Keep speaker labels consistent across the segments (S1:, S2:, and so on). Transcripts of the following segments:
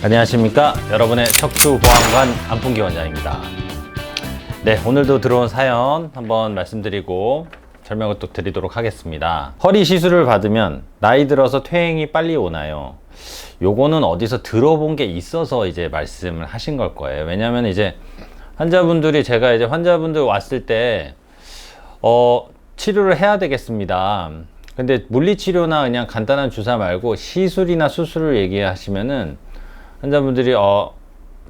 S1: 안녕하십니까, 여러분의 척추보안관 안풍기 원장입니다. 네, 오늘도 들어온 사연 한번 말씀드리고 설명을 또 드리도록 하겠습니다. 허리 시술을 받으면 나이 들어서 퇴행이 빨리 오나요? 요거는 어디서 들어본 게 있어서 이제 말씀을 하신 걸 거예요. 왜냐면 이제 환자분들이, 제가 이제 환자분들 왔을 때 치료를 해야 되겠습니다. 근데 물리치료나 그냥 간단한 주사 말고 시술이나 수술을 얘기하시면은 환자분들이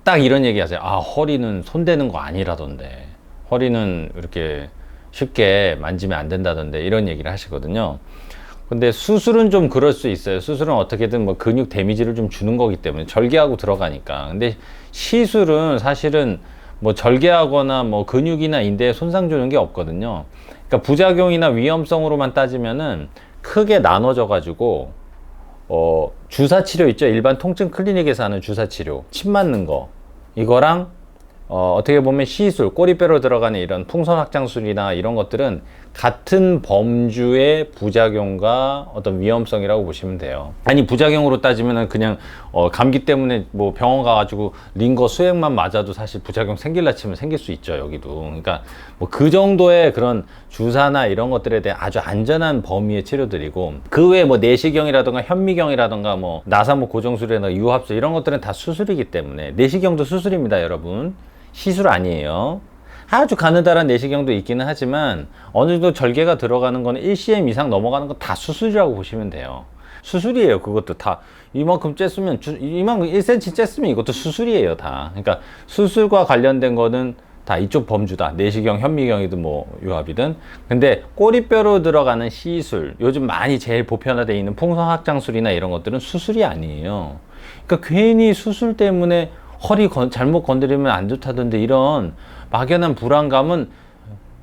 S1: 딱 이런 얘기 하세요. 허리는 손대는 거 아니라던데, 허리는 이렇게 쉽게 만지면 안 된다던데, 이런 얘기를 하시거든요. 근데 수술은 좀 그럴 수 있어요. 수술은 어떻게든 뭐 근육 데미지를 좀 주는 거기 때문에, 절개하고 들어가니까. 근데 시술은 사실은 뭐 절개하거나 뭐 근육이나 인대에 손상 주는 게 없거든요. 그러니까 부작용이나 위험성으로만 따지면은 크게 나눠져 가지고 주사 치료 있죠. 일반 통증 클리닉에서 하는 주사 치료, 침 맞는 거, 이거랑 어떻게 보면 시술, 꼬리뼈로 들어가는 이런 풍선 확장술이나 이런 것들은 같은 범주의 부작용과 어떤 위험성이라고 보시면 돼요. 아니, 부작용으로 따지면은 그냥 감기 때문에 뭐 병원 가가지고 링거 수액만 맞아도 사실 부작용 생길라 치면 생길 수 있죠, 여기도. 그러니까 뭐 그 정도의 그런 주사나 이런 것들에 대한 아주 안전한 범위의 치료들이고, 그 외에 뭐 내시경이라던가 현미경이라던가 뭐 나사목 고정술이나 유합술, 이런 것들은 다 수술이기 때문에, 내시경도 수술입니다, 여러분. 시술 아니에요. 아주 가느다란 내시경도 있기는 하지만 어느 정도 절개가 들어가는 거는 1cm 이상 넘어가는 건 다 수술이라고 보시면 돼요. 수술이에요. 그것도 다 이만큼 쬐으면, 이만큼 1cm 쬐으면 이것도 수술이에요, 다. 그러니까 수술과 관련된 거는 다 이쪽 범주다. 내시경, 현미경이든 뭐 유합이든. 근데 꼬리뼈로 들어가는 시술, 요즘 많이 제일 보편화되어 있는 풍선 확장술이나 이런 것들은 수술이 아니에요. 그러니까 괜히 수술 때문에 허리 잘못 건드리면 안 좋다던데, 이런 막연한 불안감은,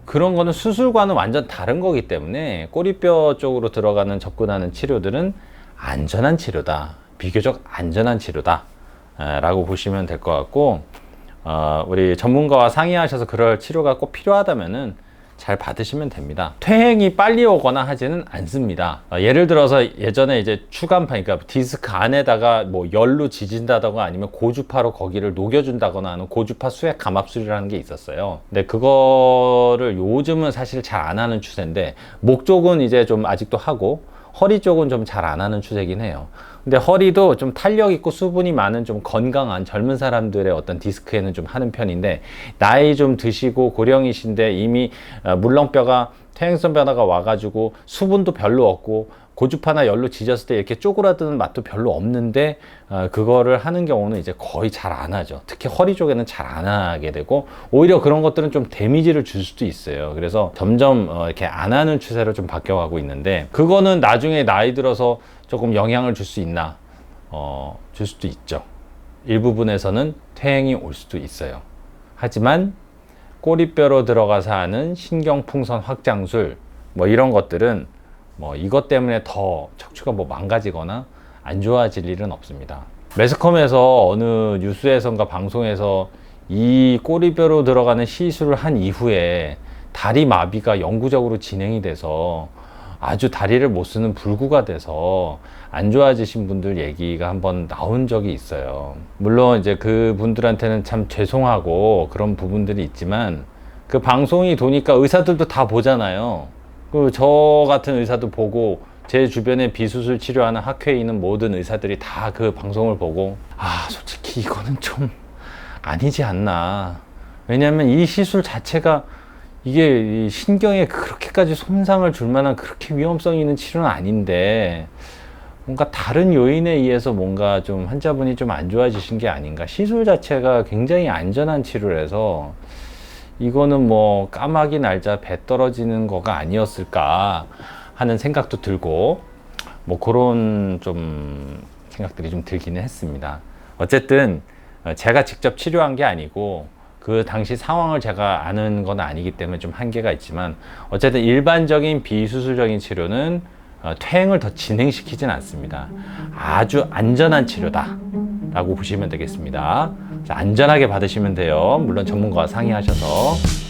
S1: 그런 거는 수술과는 완전 다른 거기 때문에 꼬리뼈 쪽으로 들어가는 접근하는 치료들은 안전한 치료다, 비교적 안전한 치료다 라고 보시면 될 것 같고, 우리 전문가와 상의하셔서 그럴 치료가 꼭 필요하다면은 잘 받으시면 됩니다. 퇴행이 빨리 오거나 하지는 않습니다. 예를 들어서 예전에 이제 추간판, 그러니까 디스크 안에다가 뭐 열로 지진다거나 아니면 고주파로 거기를 녹여준다거나 하는 고주파 수액 감압술이라는 게 있었어요. 근데 그거를 요즘은 사실 잘 안 하는 추세인데, 목 쪽은 이제 좀 아직도 하고 허리 쪽은 좀 잘 안 하는 추세긴 해요. 근데 허리도 좀 탄력 있고 수분이 많은 좀 건강한 젊은 사람들의 어떤 디스크에는 좀 하는 편인데, 나이 좀 드시고 고령이신데 이미 물렁뼈가, 퇴행성 변화가 와가지고 수분도 별로 없고 고주파나 열로 지졌을 때 이렇게 쪼그라드는 맛도 별로 없는데, 그거를 하는 경우는 이제 거의 잘 안 하죠. 특히 허리 쪽에는 잘 안 하게 되고, 오히려 그런 것들은 좀 데미지를 줄 수도 있어요. 그래서 점점 이렇게 안 하는 추세로 좀 바뀌어가고 있는데, 그거는 나중에 나이 들어서 조금 영향을 줄 수 있나? 줄 수도 있죠. 일부분에서는 퇴행이 올 수도 있어요. 하지만 꼬리뼈로 들어가서 하는 신경풍선 확장술, 뭐 이런 것들은 뭐 이것 때문에 더 척추가 뭐 망가지거나 안 좋아질 일은 없습니다. 매스컴에서 어느 뉴스에선가 방송에서 이 꼬리뼈로 들어가는 시술을 한 이후에 다리 마비가 영구적으로 진행이 돼서 아주 다리를 못 쓰는 불구가 돼서 안 좋아지신 분들 얘기가 한번 나온 적이 있어요. 물론 이제 그 분들한테는 참 죄송하고 그런 부분들이 있지만, 그 방송이 도니까 의사들도 다 보잖아요. 저 같은 의사도 보고, 제 주변에 비수술 치료하는 학회에 있는 모든 의사들이 다 그 방송을 보고, 솔직히 이거는 좀 아니지 않나. 왜냐하면 이 시술 자체가, 이게 신경에 그렇게까지 손상을 줄 만한 그렇게 위험성이 있는 치료는 아닌데, 뭔가 다른 요인에 의해서 뭔가 좀 환자분이 좀 안 좋아지신 게 아닌가. 시술 자체가 굉장히 안전한 치료라서 이거는 뭐 까마귀 날자 배 떨어지는 거가 아니었을까 하는 생각도 들고, 뭐 그런 좀 생각들이 좀 들기는 했습니다. 어쨌든 제가 직접 치료한 게 아니고 그 당시 상황을 제가 아는 건 아니기 때문에 좀 한계가 있지만, 어쨌든 일반적인 비수술적인 치료는 퇴행을 더 진행시키진 않습니다. 아주 안전한 치료다 라고 보시면 되겠습니다. 자, 안전하게 받으시면 돼요. 물론 전문가와 상의하셔서.